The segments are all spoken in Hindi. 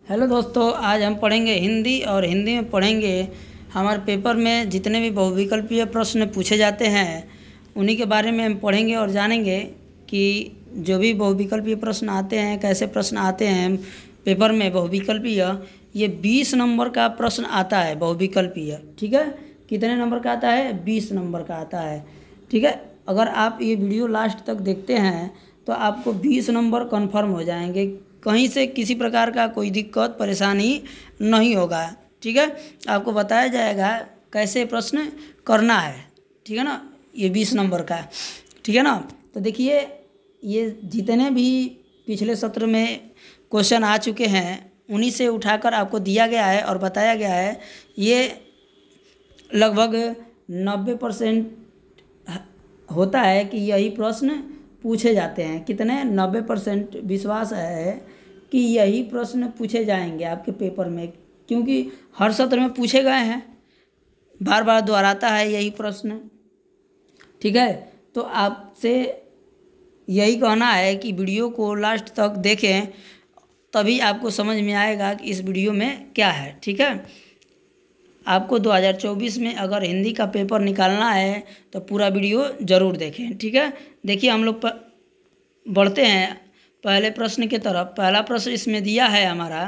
हेलो दोस्तों, आज हम पढ़ेंगे हिंदी और हिंदी में पढ़ेंगे हमारे पेपर में जितने भी बहुविकल्पीय प्रश्न पूछे जाते हैं उन्हीं के बारे में हम पढ़ेंगे और जानेंगे कि जो भी बहुविकल्पीय प्रश्न आते हैं, कैसे प्रश्न आते हैं पेपर में बहुविकल्पीय। ये 20 नंबर का प्रश्न आता है बहुविकल्पीय। ठीक है, कितने नंबर का आता है? 20 नंबर का आता है। ठीक है, अगर आप ये वीडियो लास्ट तक देखते हैं तो आपको 20 नंबर कन्फर्म हो जाएंगे, कहीं से किसी प्रकार का कोई दिक्कत परेशानी नहीं होगा। ठीक है, आपको बताया जाएगा कैसे प्रश्न करना है। ठीक है ना, ये 20 नंबर का। ठीक है ना, तो देखिए ये जितने भी पिछले सत्र में क्वेश्चन आ चुके हैं उन्हीं से उठाकर आपको दिया गया है और बताया गया है। ये लगभग 90% होता है कि यही प्रश्न पूछे जाते हैं। कितने? 90% विश्वास है कि यही प्रश्न पूछे जाएंगे आपके पेपर में, क्योंकि हर सत्र में पूछे गए हैं, बार बार दोहराता है यही प्रश्न। ठीक है, तो आपसे यही कहना है कि वीडियो को लास्ट तक देखें, तभी आपको समझ में आएगा कि इस वीडियो में क्या है। ठीक है, आपको 2024 में अगर हिंदी का पेपर निकालना है तो पूरा वीडियो ज़रूर देखें। ठीक है, देखिए हम लोग बढ़ते हैं पहले प्रश्न की तरफ। पहला प्रश्न इसमें दिया है हमारा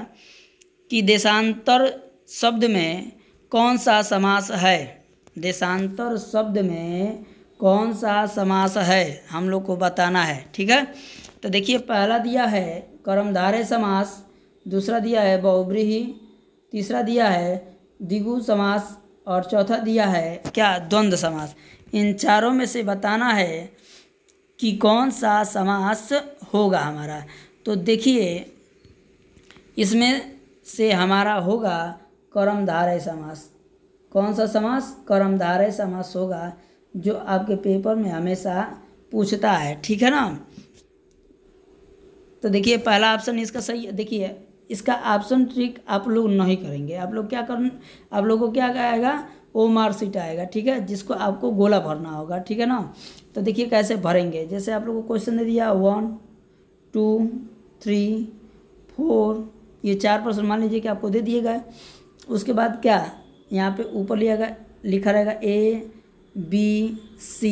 कि देशांतर शब्द में कौन सा समास है। देशांतर शब्द में कौन सा समास है हम लोग को बताना है। ठीक है, तो देखिए पहला दिया है कर्मधारय समास, दूसरा दिया है बहुव्रीहि, तीसरा दिया है द्विगु समास और चौथा दिया है क्या? द्वंद्व समास। इन चारों में से बताना है कि कौन सा समास होगा हमारा। तो देखिए इसमें से हमारा होगा कर्मधारय समास। कौन सा समास? कर्मधारय समास होगा, जो आपके पेपर में हमेशा पूछता है। ठीक है ना, तो देखिए पहला ऑप्शन इसका सही है। देखिए इसका ऑप्शन ट्रिक आप लोग नहीं करेंगे। आप लोग क्या कर, आप लोगों को क्या आएगा? ओ मार्कशीट आएगा। ठीक है, जिसको आपको गोला भरना होगा। ठीक है ना, तो देखिए कैसे भरेंगे। जैसे आप लोगों को क्वेश्चन दे दिया 1 2 3 4, ये 4 प्रश्न मान लीजिए कि आपको दे दिए गए। उसके बाद क्या यहाँ पे ऊपर लिखा रहेगा A B C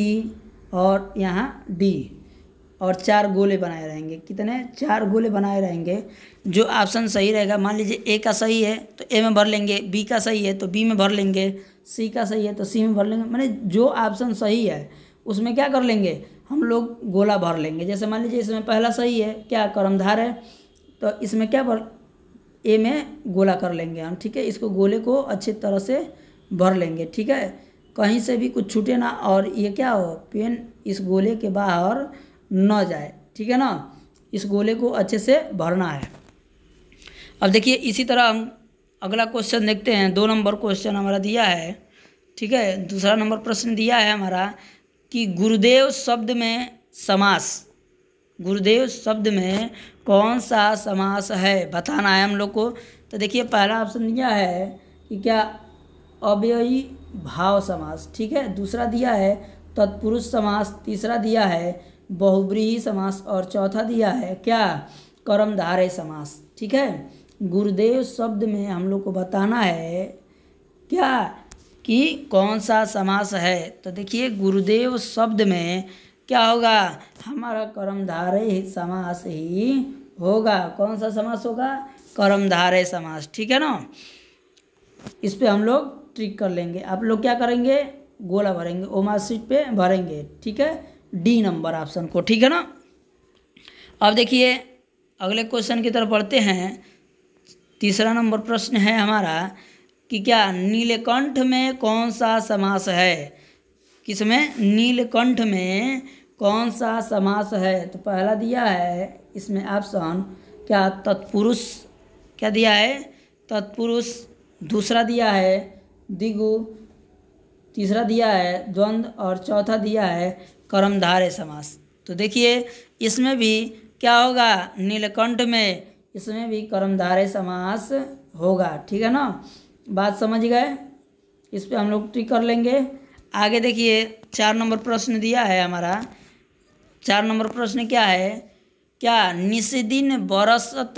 और यहाँ D, और 4 गोले बनाए रहेंगे। कितने? 4 गोले बनाए रहेंगे। जो ऑप्शन सही रहेगा, मान लीजिए ए का सही है तो ए में भर लेंगे, बी का सही है तो बी में भर लेंगे, सी का सही है तो सी में भर लेंगे। माने जो ऑप्शन सही है उसमें क्या कर लेंगे हम लोग? गोला भर लेंगे। जैसे मान लीजिए इसमें पहला सही है क्या? कर्मधारय है, तो इसमें क्या भर, ए में गोला कर लेंगे हम। ठीक है, इसको गोले को अच्छी तरह से भर लेंगे। ठीक है, कहीं से भी कुछ छूटे ना, और ये क्या हो, पेन इस गोले के बाहर न जाए। ठीक है ना, इस गोले को अच्छे से भरना है। अब देखिए इसी तरह हम अगला क्वेश्चन देखते हैं। 2 नंबर क्वेश्चन हमारा दिया है। ठीक है, दूसरा नंबर प्रश्न दिया है हमारा कि गुरुदेव शब्द में समास, गुरुदेव शब्द में कौन सा समास है बताना है हम लोग को। तो देखिए पहला ऑप्शन दिया है कि क्या? अव्ययी भाव समास। ठीक है, दूसरा दिया है तत्पुरुष समास, तीसरा दिया है बहुव्रीहि समास और चौथा दिया है क्या? कर्मधारय समास। ठीक है, गुरुदेव शब्द में हम लोग को बताना है क्या कि कौन सा समास है। तो देखिए गुरुदेव शब्द में क्या होगा? हमारा कर्मधारय समास ही होगा। कौन सा समास होगा? कर्मधारय समास। ठीक है ना, इस पे हम लोग ट्रिक कर लेंगे। आप लोग क्या करेंगे? गोला भरेंगे, ओ मार्कशीट पे भरेंगे। ठीक है, डी नंबर ऑप्शन को। ठीक है ना, अब देखिए अगले क्वेश्चन की तरफ बढ़ते हैं। तीसरा नंबर प्रश्न है हमारा कि क्या नीलकंठ में कौन सा समास है। किसमें? नीलकंठ में कौन सा समास है। तो पहला दिया है इसमें ऑप्शन क्या? तत्पुरुष। क्या दिया है? तत्पुरुष। दूसरा दिया है द्विगु, तीसरा दिया है द्वंद्व और चौथा दिया है कर्मधारय समास। तो देखिए इसमें भी क्या होगा? नीलकंठ में इसमें भी कर्मधारय समास होगा। ठीक है ना, बात समझ गए? इस पे हम लोग टिक कर लेंगे। आगे देखिए 4 नंबर प्रश्न दिया है हमारा। 4 नंबर प्रश्न क्या है? क्या निस्दिन बरसत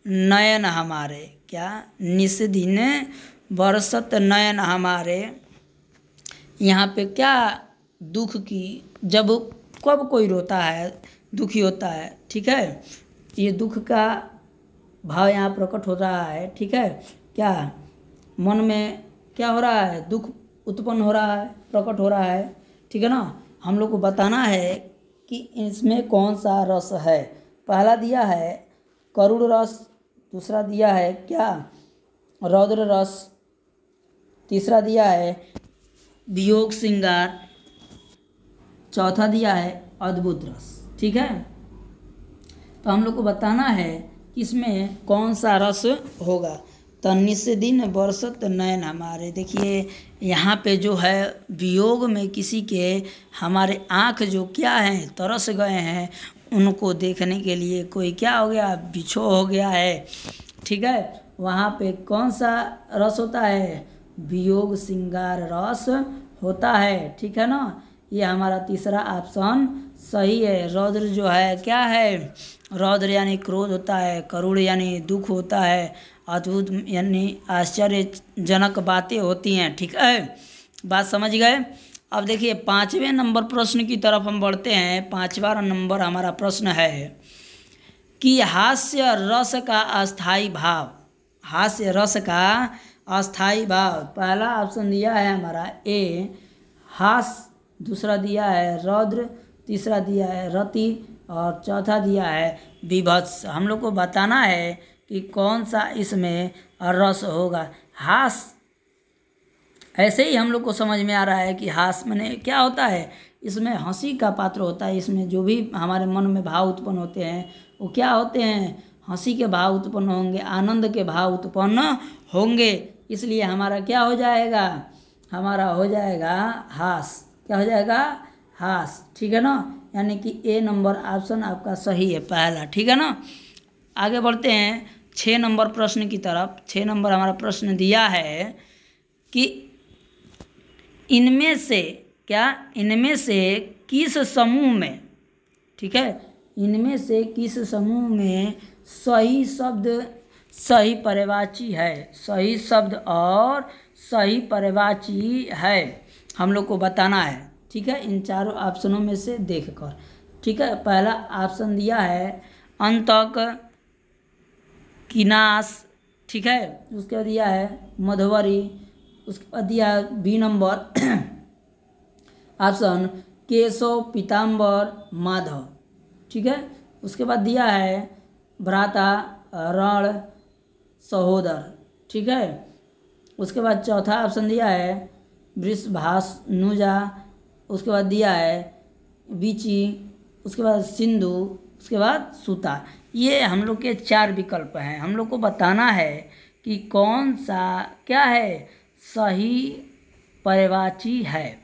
नयन हमारे, क्या निस दिन बरसत नयन हमारे। यहाँ पे क्या दुख की, जब कब कोई रोता है दुखी होता है, ठीक है, ये दुख का भाव यहाँ प्रकट हो रहा है, ठीक है। क्या मन में क्या हो रहा है, दुख उत्पन्न हो रहा है, प्रकट हो रहा है, ठीक है ना। हम लोग को बताना है कि इसमें कौन सा रस है। पहला दिया है करुण रस, दूसरा दिया है क्या रौद्र रस, तीसरा दिया है वियोग श्रृंगार, चौथा दिया है अद्भुत रस, ठीक है। तो हम लोग को बताना है कि इसमें कौन सा रस होगा। तो निस दिन बरसत नयन हमारे, देखिए यहाँ पे जो है वियोग में किसी के हमारे आँख जो क्या हैं तरस गए हैं, उनको देखने के लिए कोई क्या हो गया, बिछो हो गया है, ठीक है। वहाँ पे कौन सा रस होता है, वियोग श्रृंगार रस होता है, ठीक है ना। ये हमारा तीसरा ऑप्शन सही है। रौद्र जो है क्या है, रौद्र यानी क्रोध होता है, करुण यानी दुख होता है, अद्भुत यानी आश्चर्यजनक बातें होती हैं, ठीक है। बात समझ गए। अब देखिए 5वें नंबर प्रश्न की तरफ हम बढ़ते हैं। 5वां नंबर हमारा प्रश्न है कि हास्य रस का अस्थाई भाव, हास्य रस का अस्थाई भाव। पहला ऑप्शन दिया है हमारा ए हास्य, दूसरा दिया है रौद्र, तीसरा दिया है रति और चौथा दिया है विभत्स। हम लोग को बताना है कि कौन सा इसमें रस होगा। हास ऐसे ही हम लोग को समझ में आ रहा है कि हास माने क्या होता है, इसमें हंसी का पात्र होता है। इसमें जो भी हमारे मन में भाव उत्पन्न होते हैं वो क्या होते हैं, हंसी के भाव उत्पन्न होंगे, आनंद के भाव उत्पन्न होंगे। इसलिए हमारा क्या हो जाएगा, हमारा हो जाएगा हास। क्या हो जाएगा, हास, ठीक है ना। यानी कि ए नंबर ऑप्शन आपका सही है पहला, ठीक है ना। आगे बढ़ते हैं 6 नंबर प्रश्न की तरफ। 6 नंबर हमारा प्रश्न दिया है कि इनमें से क्या, इनमें से किस समूह में, ठीक है, इनमें से किस समूह में सही शब्द सही पर्यायवाची है, सही शब्द और सही पर्यायवाची है, हम लोग को बताना है, ठीक है। इन चारों ऑप्शनों में से देखकर, ठीक है। पहला ऑप्शन दिया है अंतक किनास, ठीक है। उसके बाद दिया है मधुवरी, उसके बाद दिया है बी नंबर ऑप्शन केशव पीताम्बर माधव, ठीक है। उसके बाद दिया है भ्राता रण सहोदर, ठीक है। उसके बाद चौथा ऑप्शन दिया है वृषभानुजा, उसके बाद दिया है बीची, उसके बाद सिंधु, उसके बाद सूता। ये हम लोग के 4 विकल्प हैं। हम लोग को बताना है कि कौन सा क्या है सही पर्यायवाची है,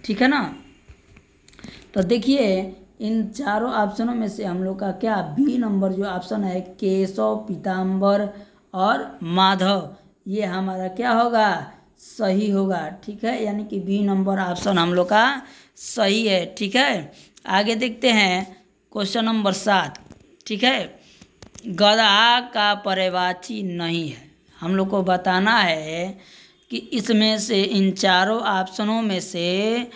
ठीक है ना। तो देखिए इन चारों ऑप्शनों में से हम लोग का क्या बी नंबर जो ऑप्शन है केशव पीताम्बर और माधव, ये हमारा क्या होगा, सही होगा, ठीक है। यानी कि बी नंबर ऑप्शन हम लोग का सही है, ठीक है। आगे देखते हैं क्वेश्चन नंबर 7, ठीक है। गधा का पर्यायवाची नहीं है। हम लोग को बताना है कि इसमें से इन चारों ऑप्शनों में से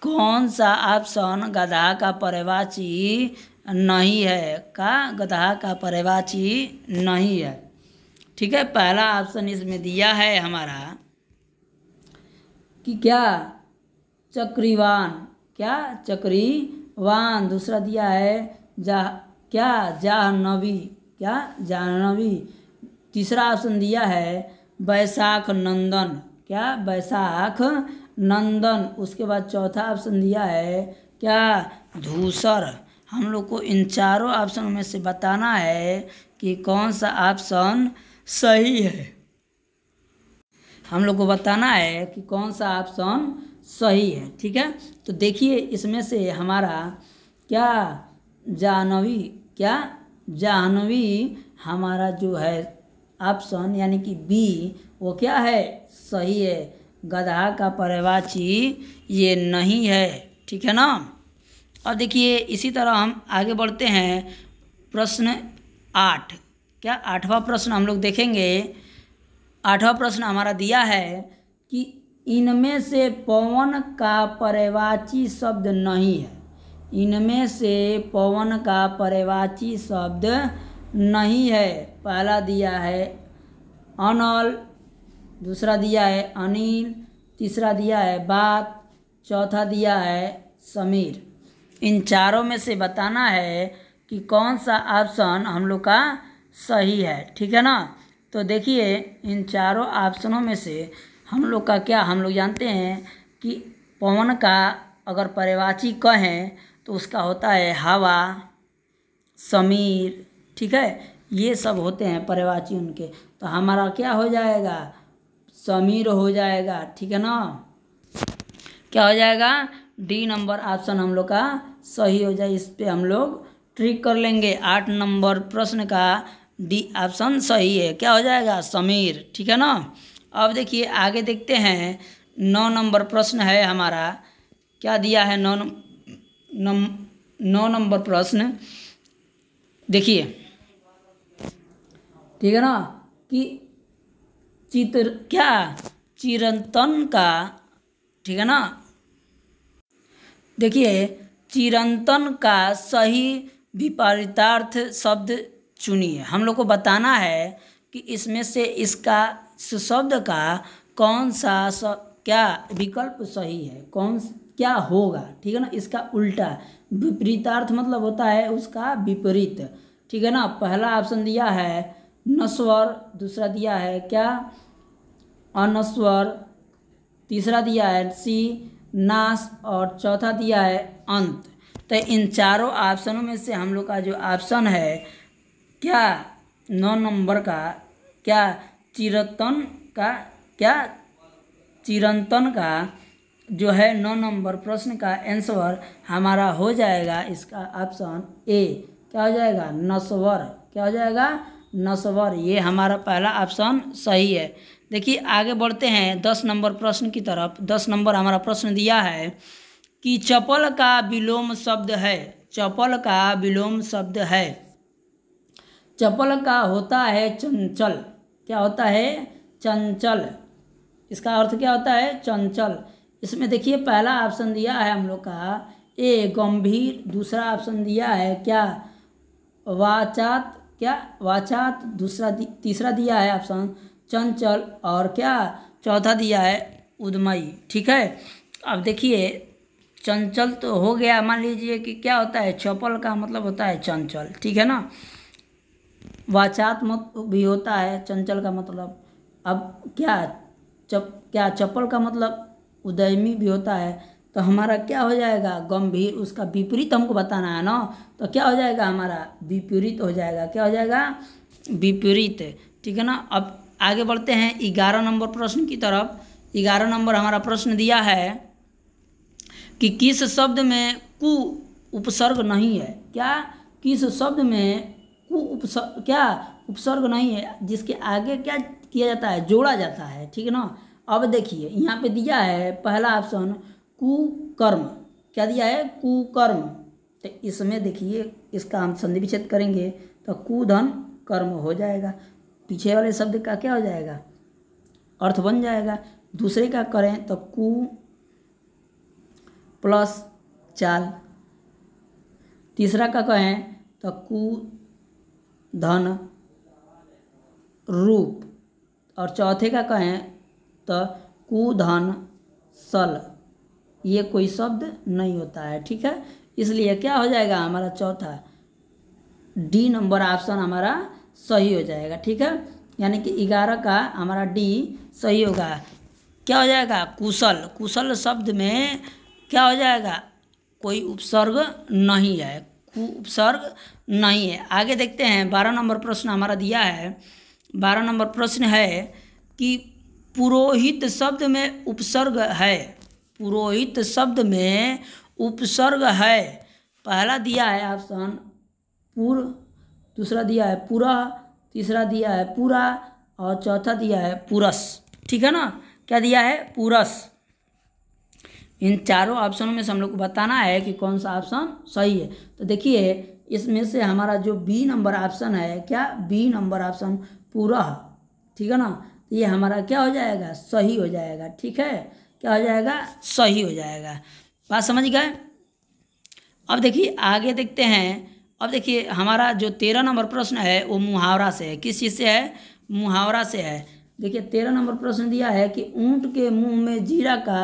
कौन सा ऑप्शन गधा का पर्यायवाची नहीं है, का गधा का पर्यायवाची नहीं है, ठीक है। पहला ऑप्शन इसमें दिया है हमारा कि क्या चक्रीवान, क्या चक्रीवान। दूसरा दिया है क्या जाह्नवी, क्या जाह्नवी। तीसरा ऑप्शन दिया है बैसाख नंदन, क्या बैसाख नंदन। उसके बाद चौथा ऑप्शन दिया है क्या धूसर। हम लोग को इन चारों ऑप्शन में से बताना है कि कौन सा ऑप्शन सही है। हम लोग को बताना है कि कौन सा ऑप्शन सही है, ठीक है। तो देखिए इसमें से हमारा क्या जाह्नवी, क्या जाह्नवी हमारा जो है ऑप्शन यानी कि बी वो क्या है, सही है। गधा का पर्यायवाची ये नहीं है, ठीक है ना। और देखिए इसी तरह हम आगे बढ़ते हैं प्रश्न 8, क्या 8वां प्रश्न हम लोग देखेंगे। 8वां प्रश्न हमारा दिया है कि इनमें से पवन का पर्यायवाची शब्द नहीं है। इनमें से पवन का पर्यायवाची शब्द नहीं है। पहला दिया है अनल, दूसरा दिया है अनिल, तीसरा दिया है बात, चौथा दिया है समीर। इन चारों में से बताना है कि कौन सा ऑप्शन हम लोग का सही है, ठीक है ना। तो देखिए इन चारों ऑप्शनों में से हम लोग का क्या, हम लोग जानते हैं कि पवन का अगर पर्यायवाची कहें तो उसका होता है हवा, समीर, ठीक है, ये सब होते हैं पर्यायवाची उनके। तो हमारा क्या हो जाएगा, समीर हो जाएगा, ठीक है ना। क्या हो जाएगा, डी नंबर ऑप्शन हम लोग का सही हो जाए। इस पे हम लोग ट्रिक कर लेंगे। 8 नंबर प्रश्न का डी ऑप्शन सही है। क्या हो जाएगा, समीर, ठीक है ना। अब देखिए आगे देखते हैं। 9 नंबर प्रश्न है हमारा। क्या दिया है 9 नंबर प्रश्न, देखिए, ठीक है ना, कि चिरंतन का, ठीक है ना, देखिए चिरंतन का सही विपरीतार्थ शब्द चुनिए। हम लोग को बताना है कि इसमें से इसका शब्द का कौन सा क्या विकल्प सही है, कौन क्या होगा, ठीक है ना, इसका उल्टा। विपरीतार्थ मतलब होता है उसका विपरीत, ठीक है ना। पहला ऑप्शन दिया है नश्वर, दूसरा दिया है क्या अनश्वर, तीसरा दिया है सी नाश और चौथा दिया है अंत। तो इन चारों ऑप्शनों में से हम लोग का जो ऑप्शन है क्या 9 नंबर का, क्या चिरंतन का जो है 9 नंबर प्रश्न का आंसर हमारा हो जाएगा इसका ऑप्शन ए। क्या हो जाएगा, नश्वर। क्या हो जाएगा, नश्वर। ये हमारा पहला ऑप्शन सही है। देखिए आगे बढ़ते हैं 10 नंबर प्रश्न की तरफ। 10 नंबर हमारा प्रश्न दिया है कि चपल का विलोम शब्द है। चपल का विलोम शब्द है। चपल का होता है चंचल। क्या होता है, चंचल। इसका अर्थ क्या होता है, चंचल। इसमें देखिए पहला ऑप्शन दिया है हम लोग का ए गंभीर, दूसरा ऑप्शन दिया है क्या वाचात, क्या वाचात, तीसरा दिया है ऑप्शन चंचल और क्या चौथा दिया है उद्यमयी, ठीक है। अब देखिए चंचल तो हो गया, मान लीजिए कि क्या होता है, चपल का मतलब होता है चंचल, ठीक है ना। वाचात्मक भी होता है चंचल का मतलब। अब क्या चपल का मतलब उद्यमी भी होता है। तो हमारा क्या हो जाएगा, गंभीर। उसका विपरीत हमको बताना है ना, तो क्या हो जाएगा, हमारा विपरीत हो जाएगा। क्या हो जाएगा, विपरीत, ठीक है ना। अब आगे बढ़ते हैं 11 नंबर प्रश्न की तरफ। 11 नंबर हमारा प्रश्न दिया है कि किस शब्द में कु उपसर्ग नहीं है। क्या, किस शब्द में उपसर्ग नहीं है, जिसके आगे क्या किया जाता है, जोड़ा जाता है, ठीक है ना। अब देखिए यहाँ पे दिया है पहला ऑप्शन कुकर्म। क्या दिया है, कुकर्म। तो इसमें देखिए इसका हम संधि विच्छेद करेंगे तो कुधन कर्म हो जाएगा। पीछे वाले शब्द का क्या हो जाएगा, अर्थ बन जाएगा। दूसरे का करें तो कु प्लस चाल, तीसरा का कहें तो कु धन रूप, और चौथे का कहें तो कु धन सल। ये कोई शब्द नहीं होता है, ठीक है। इसलिए क्या हो जाएगा हमारा चौथा डी नंबर ऑप्शन हमारा सही हो जाएगा, ठीक है। यानी कि 11 का हमारा डी सही होगा। क्या हो जाएगा, कुशल। कुशल शब्द में क्या हो जाएगा, कोई उपसर्ग नहीं है, कु उपसर्ग नहीं है। आगे देखते हैं 12 नंबर प्रश्न हमारा दिया है। 12 नंबर प्रश्न है कि पुरोहित शब्द में उपसर्ग है। पुरोहित शब्द में उपसर्ग है। पहला दिया है ऑप्शन पुर, दूसरा दिया है पुरा, तीसरा दिया है पूरा और चौथा दिया है पुरस, ठीक है ना। क्या दिया है, पुरस। इन चारों ऑप्शनों में से हम लोग को बताना है कि कौन सा ऑप्शन सही है। तो देखिए इसमें से हमारा जो बी नंबर ऑप्शन है, क्या बी नंबर ऑप्शन पूरा, ठीक है ना, तो ये हमारा क्या हो जाएगा, सही हो जाएगा। ठीक है, क्या हो जाएगा, सही हो जाएगा। बात समझ गए। अब देखिए आगे देखते हैं। अब देखिए हमारा जो 13 नंबर प्रश्न है वो मुहावरा से है। किस चीज़ से है, मुहावरा से है। देखिए 13 नंबर प्रश्न दिया है कि ऊँट के मुंह में जीरा का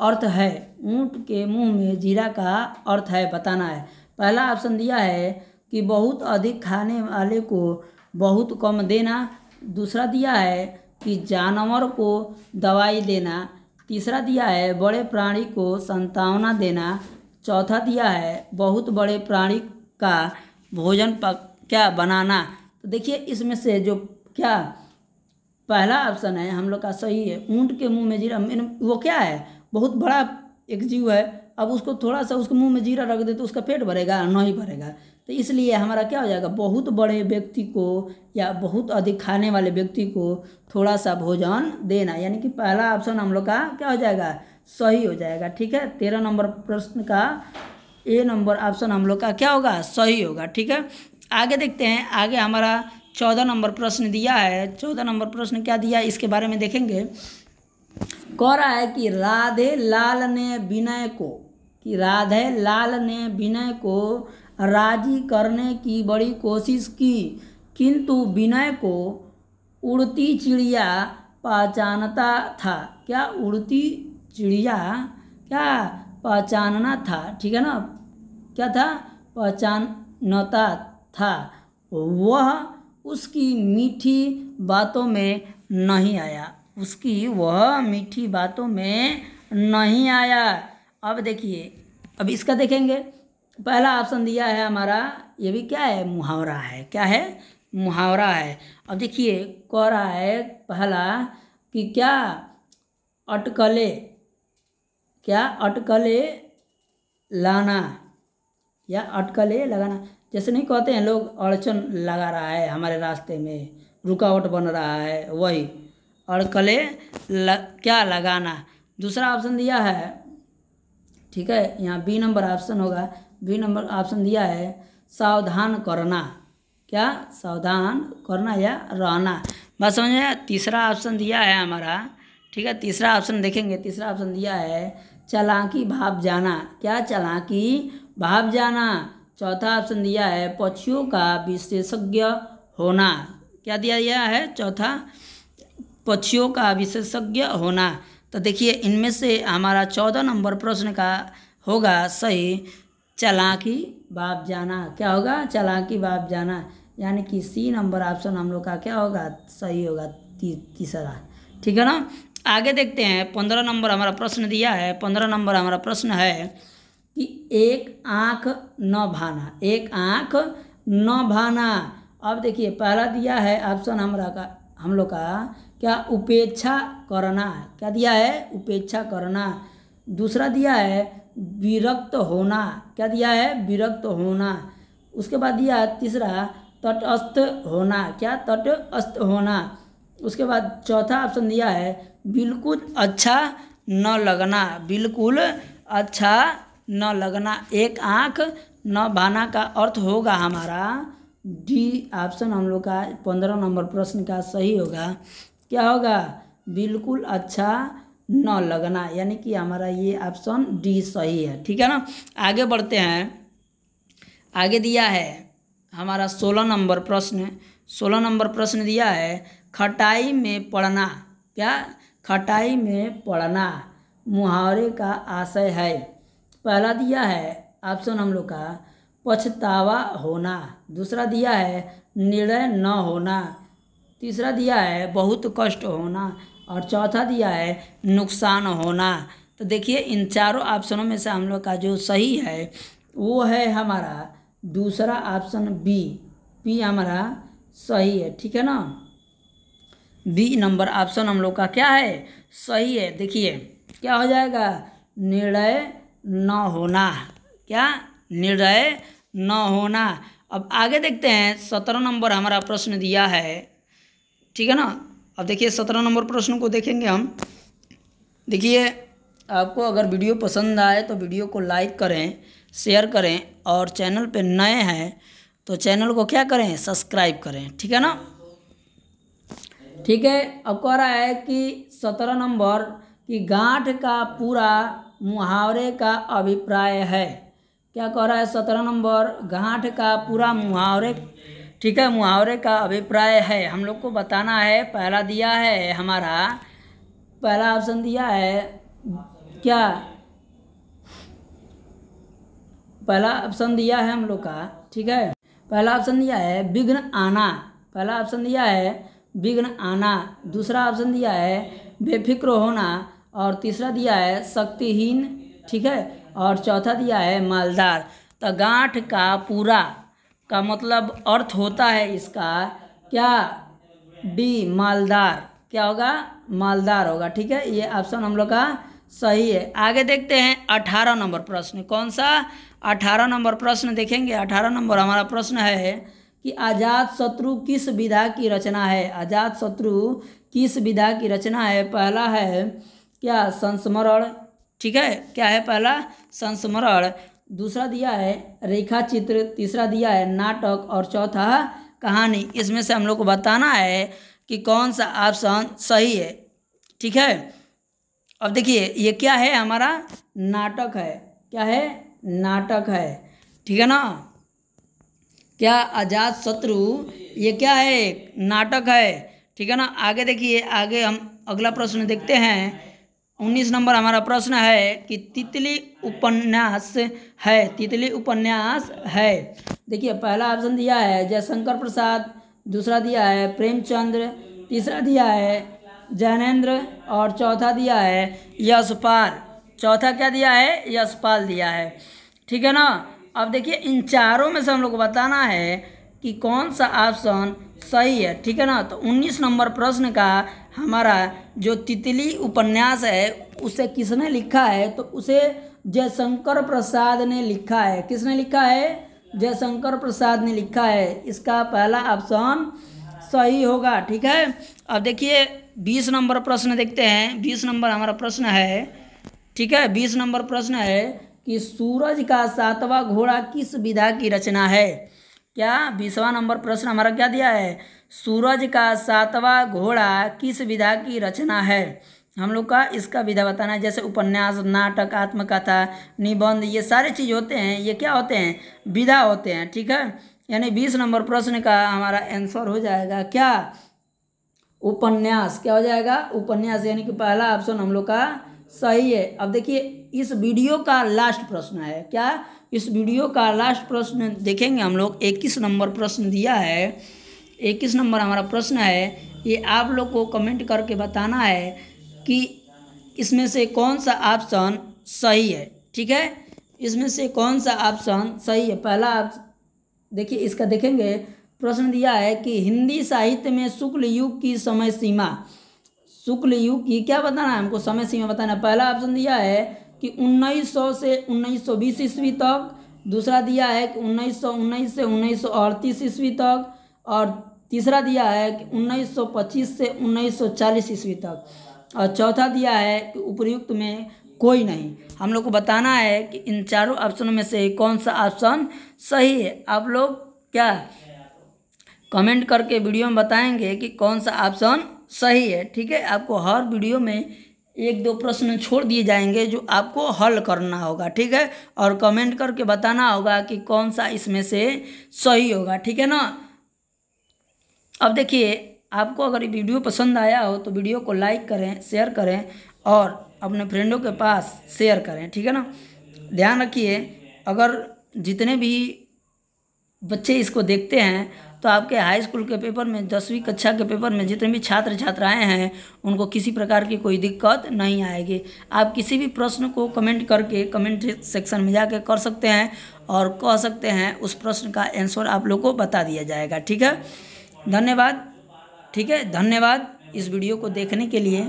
अर्थ है, ऊँट के मुंह में जीरा का अर्थ है, बताना है। पहला ऑप्शन दिया है कि बहुत अधिक खाने वाले को बहुत कम देना। दूसरा दिया है कि जानवर को दवाई देना। तीसरा दिया है बड़े प्राणी को संतावना देना। चौथा दिया है बहुत बड़े प्राणी का भोजन क्या बनाना। तो देखिए इसमें से जो क्या पहला ऑप्शन है हम लोग का सही है। ऊँट के मुंह में जीरा, वो क्या है, बहुत बड़ा एक जीव है, अब उसको थोड़ा सा उसके मुंह में जीरा रख दे तो उसका पेट भरेगा, नहीं भरेगा। तो इसलिए हमारा क्या हो जाएगा, बहुत बड़े व्यक्ति को या बहुत अधिक खाने वाले व्यक्ति को थोड़ा सा भोजन देना, यानी कि पहला ऑप्शन हम लोग का क्या हो जाएगा, सही हो जाएगा। ठीक है, 13 नंबर प्रश्न का ए नंबर ऑप्शन हम लोग का क्या होगा, सही होगा। ठीक है, आगे देखते हैं। आगे हमारा 14 नंबर प्रश्न दिया है। 14 नंबर प्रश्न क्या दिया है इसके बारे में देखेंगे। कह रहा है कि राधे लाल ने विनय को, कि राधे लाल ने विनय को राजी करने की बड़ी कोशिश की, किंतु विनय को उड़ती चिड़िया पहचानता था। क्या उड़ती चिड़िया क्या पहचानना था, ठीक है ना, क्या था, पहचानता था। वह उसकी मीठी बातों में नहीं आया, उसकी वह मीठी बातों में नहीं आया। अब देखिए, अब इसका देखेंगे। पहला ऑप्शन दिया है हमारा, ये भी क्या है, मुहावरा है। क्या है, मुहावरा है। अब देखिए कह रहा है पहला कि क्या अटकले, क्या अटकले लाना या अटकले लगाना, जैसे नहीं कहते हैं लोग अड़चन लगा रहा है हमारे रास्ते में, रुकावट बन रहा है, वही अड़कले क्या लगाना। दूसरा ऑप्शन दिया है, ठीक है, यहाँ बी नंबर ऑप्शन होगा। बी नंबर ऑप्शन दिया है सावधान करना। क्या, सावधान करना या रहना। बात समझ में। तीसरा ऑप्शन दिया है हमारा, ठीक है, तीसरा ऑप्शन देखेंगे। तीसरा ऑप्शन दिया है चालाकी भाप जाना। क्या, चालाकी भाप जाना। चौथा ऑप्शन दिया है पक्षियों का विशेषज्ञ होना। क्या दिया गया है, चौथा पक्षियों का विशेषज्ञ होना। तो देखिए इनमें से हमारा 14 नंबर प्रश्न का होगा सही चालाकी भाप जाना। क्या होगा, चालाकी भाप जाना, यानी कि सी नंबर ऑप्शन हम लोग का क्या होगा, सही होगा, तीसरा। ठीक है ना। आगे देखते हैं। 15 नंबर हमारा प्रश्न दिया है। 15 नंबर हमारा प्रश्न है कि एक आँख न भाना, एक आँख न भाना। अब देखिए पहला दिया है ऑप्शन हम लोग का क्या, उपेक्षा करना। क्या दिया है, उपेक्षा करना। दूसरा दिया है विरक्त होना। क्या दिया है, विरक्त होना। उसके बाद दिया है तीसरा तटस्थ होना। क्या, तटस्थ होना। उसके बाद चौथा ऑप्शन दिया है बिल्कुल अच्छा न लगना, बिल्कुल अच्छा न लगना। एक आँख न भाना का अर्थ होगा हमारा डी ऑप्शन हम लोग का 15 नंबर प्रश्न का सही होगा। क्या होगा, बिल्कुल अच्छा न लगना, यानी कि हमारा ये ऑप्शन डी सही है। ठीक है ना। आगे बढ़ते हैं। आगे दिया है हमारा 16 नंबर प्रश्न। 16 नंबर प्रश्न दिया है खटाई में पड़ना। क्या, खटाई में पड़ना मुहावरे का आशय है। पहला दिया है ऑप्शन हम लोग का पछतावा होना। दूसरा दिया है निर्णय न होना। तीसरा दिया है बहुत कष्ट होना। और चौथा दिया है नुकसान होना। तो देखिए इन चारों ऑप्शनों में से हम लोग का जो सही है वो है हमारा दूसरा ऑप्शन बी। बी हमारा सही है। ठीक है ना। बी नंबर ऑप्शन हम लोग का क्या है, सही है। देखिए क्या हो जाएगा, निर्णय न होना। क्या, निर्णय न होना। अब आगे देखते हैं। 17 नंबर हमारा प्रश्न दिया है। ठीक है ना। अब देखिए 17 नंबर प्रश्न को देखेंगे हम। देखिए आपको अगर वीडियो पसंद आए तो वीडियो को लाइक करें, शेयर करें और चैनल पे नए हैं तो चैनल को क्या करें, सब्सक्राइब करें। ठीक है ना। ठीक है, अब कह रहा है कि 17 नंबर कि गांठ का पूरा मुहावरे का अभिप्राय है। क्या कह रहा है 17 नंबर, गांठ का पूरा मुहावरे, ठीक है, मुहावरे का अभिप्राय है। हम लोग को बताना है। पहला दिया है हमारा, पहला ऑप्शन दिया है क्या, पहला ऑप्शन दिया है हम लोग का, ठीक है, पहला ऑप्शन दिया है विघ्न आना, पहला ऑप्शन दिया है विघ्न आना, दूसरा ऑप्शन दिया है बेफिक्र होना, और तीसरा दिया है शक्तिहीन, ठीक है, और चौथा दिया है मालदार। तो गांठ का पूरा का मतलब अर्थ होता है इसका क्या, डी मालदार। क्या होगा, मालदार होगा। ठीक है, ये ऑप्शन हम लोग का सही है। आगे देखते हैं 18 नंबर प्रश्न। कौन सा, 18 नंबर प्रश्न देखेंगे। 18 नंबर हमारा प्रश्न है कि अजात शत्रु किस विधा की रचना है। अजात शत्रु किस विधा की रचना है। पहला है क्या, संस्मरण, ठीक है, क्या है पहला, संस्मरण, दूसरा दिया है रेखा चित्र, तीसरा दिया है नाटक, और चौथा कहानी। इसमें से हम लोग को बताना है कि कौन सा ऑप्शन सही है। ठीक है, अब देखिए ये क्या है, हमारा नाटक है। क्या है, नाटक है। ठीक है ना। क्या, अजात शत्रु ये क्या है, नाटक है। ठीक है ना। आगे देखिए, आगे हम अगला प्रश्न देखते हैं। 19 नंबर हमारा प्रश्न है कि तितली उपन्यास है। तितली उपन्यास है। देखिए पहला ऑप्शन दिया है जयशंकर प्रसाद, दूसरा दिया है प्रेमचंद्र, तीसरा दिया है जैनेन्द्र, और चौथा दिया है यशपाल। चौथा क्या दिया है, यशपाल दिया है। ठीक है ना। अब देखिए इन चारों में से हम लोग को बताना है कि कौन सा ऑप्शन सही है। ठीक है ना। तो 19 नंबर प्रश्न का हमारा जो तितली उपन्यास है उसे किसने लिखा है, तो उसे जयशंकर प्रसाद ने लिखा है। किसने लिखा है, जयशंकर प्रसाद ने लिखा है। इसका पहला ऑप्शन सही होगा। ठीक है। अब देखिए 20 नंबर प्रश्न देखते हैं। 20 नंबर हमारा प्रश्न है, ठीक है, 20 नंबर प्रश्न है कि सूरज का 7वां घोड़ा किस विधा की रचना है। क्या, 20वां नंबर प्रश्न हमारा क्या दिया है, सूरज का 7वां घोड़ा किस विधा की रचना है। हम लोग का इसका विधा बताना है। जैसे उपन्यास, नाटक, आत्मकथा, निबंध, ये सारे चीज़ होते हैं, ये क्या होते हैं, विधा होते हैं। ठीक है, यानी 20 नंबर प्रश्न का हमारा आंसर हो जाएगा क्या, उपन्यास। क्या हो जाएगा, उपन्यास, यानी कि पहला ऑप्शन हम लोग का सही है। अब देखिए इस वीडियो का लास्ट प्रश्न है। क्या, इस वीडियो का लास्ट प्रश्न देखेंगे हम लोग। 21 नंबर प्रश्न दिया है। 21 नंबर हमारा प्रश्न है। ये आप लोग को कमेंट करके बताना है कि इसमें से कौन सा ऑप्शन सही है। ठीक है, इसमें से कौन सा ऑप्शन सही है। पहला देखिए इसका देखेंगे, प्रश्न दिया है कि हिंदी साहित्य में शुक्ल युग की समय सीमा, शुक्ल युग की क्या बताना है हमको, समय सीमा बताना है। पहला ऑप्शन दिया है कि 1900 से 1920 ईस्वी तक, दूसरा दिया है कि 1919 से 1938 ईस्वी तक, और तीसरा दिया है कि 1925 से 1940 ईस्वी तक, और चौथा दिया है कि उपर्युक्त में कोई नहीं। हम लोग को बताना है कि इन चारों ऑप्शनों में से कौन सा ऑप्शन सही है। आप लोग क्या कमेंट करके वीडियो में बताएंगे कि कौन सा ऑप्शन सही है। ठीक है, आपको हर वीडियो में 1-2 प्रश्न छोड़ दिए जाएंगे जो आपको हल करना होगा। ठीक है, और कमेंट करके बताना होगा कि कौन सा इसमें से सही होगा। ठीक है ना। अब देखिए आपको अगर ये वीडियो पसंद आया हो तो वीडियो को लाइक करें, शेयर करें और अपने फ्रेंडों के पास शेयर करें। ठीक है ना। ध्यान रखिए अगर जितने भी बच्चे इसको देखते हैं तो आपके हाई स्कूल के पेपर में, 10वीं कक्षा के पेपर में जितने भी छात्र छात्राएं हैं उनको किसी प्रकार की कोई दिक्कत नहीं आएगी। आप किसी भी प्रश्न को कमेंट करके कमेंट सेक्शन में जाके कर सकते हैं और कह सकते हैं, उस प्रश्न का आंसर आप लोग को बता दिया जाएगा। ठीक है, धन्यवाद। ठीक है, धन्यवाद इस वीडियो को देखने के लिए।